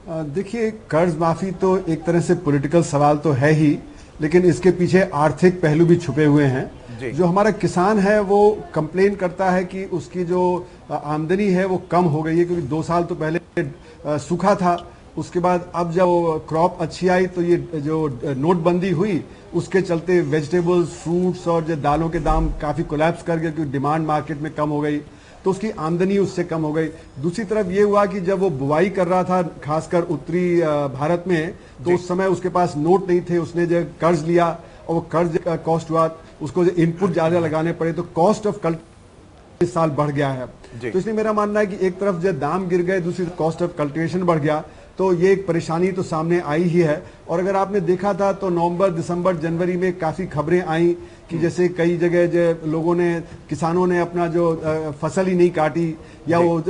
देखिए, कर्ज माफी तो एक तरह से पॉलिटिकल सवाल तो है ही, लेकिन इसके पीछे आर्थिक पहलू भी छुपे हुए हैं। जो हमारा किसान है वो कंप्लेन करता है कि उसकी जो आमदनी है वो कम हो गई है, क्योंकि 2 साल तो पहले सूखा था। उसके बाद अब जब क्रॉप अच्छी आई तो ये जो नोटबंदी हुई उसके चलते वेजिटेबल्स, फ्रूट्स और जो दालों के दाम काफी कोलैप्स कर गए, क्योंकि डिमांड मार्केट में कम हो गई, तो उसकी आमदनी उससे कम हो गई। दूसरी तरफ ये हुआ कि जब वो बुवाई कर रहा था खासकर उत्तरी भारत में, तो उस समय उसके पास नोट नहीं थे, उसने जो कर्ज लिया और वो कर्ज का कॉस्ट हुआ, उसको जो इनपुट ज्यादा लगाने पड़े, तो कॉस्ट ऑफ कल्टिवेशन इस साल बढ़ गया है। तो इसलिए मेरा मानना है कि एक तरफ जो दाम गिर गए, दूसरी कॉस्ट ऑफ कल्टिवेशन बढ़ गया, तो ये एक परेशानी तो सामने आई ही है। और अगर आपने देखा था तो नवंबर, दिसंबर, जनवरी में काफी खबरें आई कि जैसे कई जगह जो लोगों ने, किसानों ने अपना जो फसल ही नहीं काटी, या वो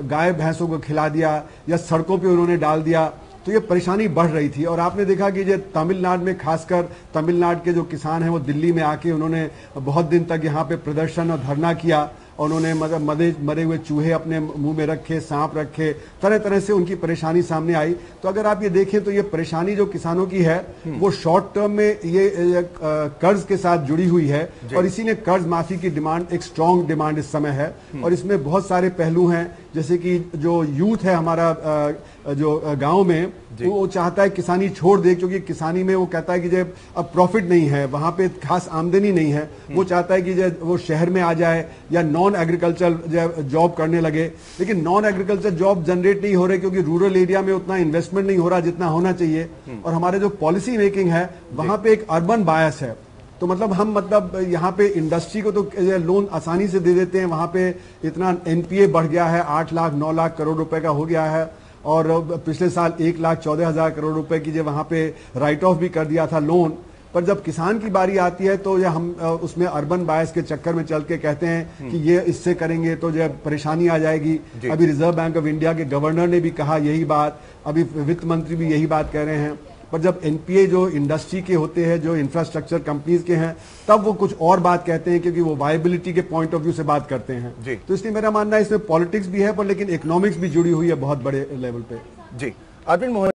गाय भैंसों को खिला दिया, या सड़कों पे उन्होंने डाल दिया, तो ये परेशानी बढ़ रही थी। और आपने देखा कि जो तमिलनाडु में, खासकर तमिलनाडु के जो किसान हैं वो दिल्ली में आके उन्होंने बहुत दिन तक यहाँ पे प्रदर्शन और धरना किया, और उन्होंने मतलब मरे हुए चूहे अपने मुंह में रखे, सांप रखे, तरह तरह से उनकी परेशानी सामने आई। तो अगर आप ये देखें तो ये परेशानी जो किसानों की है वो शॉर्ट टर्म में ये कर्ज के साथ जुड़ी हुई है, और इसीलिए कर्ज माफी की डिमांड एक स्ट्रांग डिमांड इस समय है। और इसमें बहुत सारे पहलू हैं, जैसे कि जो यूथ है हमारा जो गांव में, वो चाहता है किसानी छोड़ दे, क्योंकि किसानी में वो कहता है कि जब अब प्रॉफिट नहीं है, वहां पे खास आमदनी नहीं है, वो चाहता है कि जब वो शहर में आ जाए या नॉन एग्रीकल्चर जॉब करने लगे। लेकिन नॉन एग्रीकल्चर जॉब जनरेट नहीं हो रहे, क्योंकि रूरल एरिया में उतना इन्वेस्टमेंट नहीं हो रहा जितना होना चाहिए। और हमारे जो पॉलिसी मेकिंग है वहां पे एक अर्बन बायस है। तो मतलब हम यहाँ पे इंडस्ट्री को तो लोन आसानी से दे देते हैं, वहां पे इतना एनपीए बढ़ गया है, 8 लाख 9 लाख करोड़ रुपए का हो गया है, और पिछले साल 1,14,000 करोड़ रुपए की जो वहां पे राइट ऑफ भी कर दिया था लोन। पर जब किसान की बारी आती है तो ये हम उसमें अर्बन बायस के चक्कर में चल के कहते हैं कि ये इससे करेंगे तो जो परेशानी आ जाएगी। अभी रिजर्व बैंक ऑफ इंडिया के गवर्नर ने भी कहा यही बात, अभी वित्त मंत्री भी यही बात कह रहे हैं। पर जब एनपीए जो इंडस्ट्री के होते हैं, जो इंफ्रास्ट्रक्चर कंपनीज के हैं, तब वो कुछ और बात कहते हैं, क्योंकि वो वायबिलिटी के पॉइंट ऑफ व्यू से बात करते हैं। तो इसलिए मेरा मानना है इसमें पॉलिटिक्स भी है, पर लेकिन इकोनॉमिक्स भी जुड़ी हुई है बहुत बड़े लेवल पे। जी, अरविंद मोहन।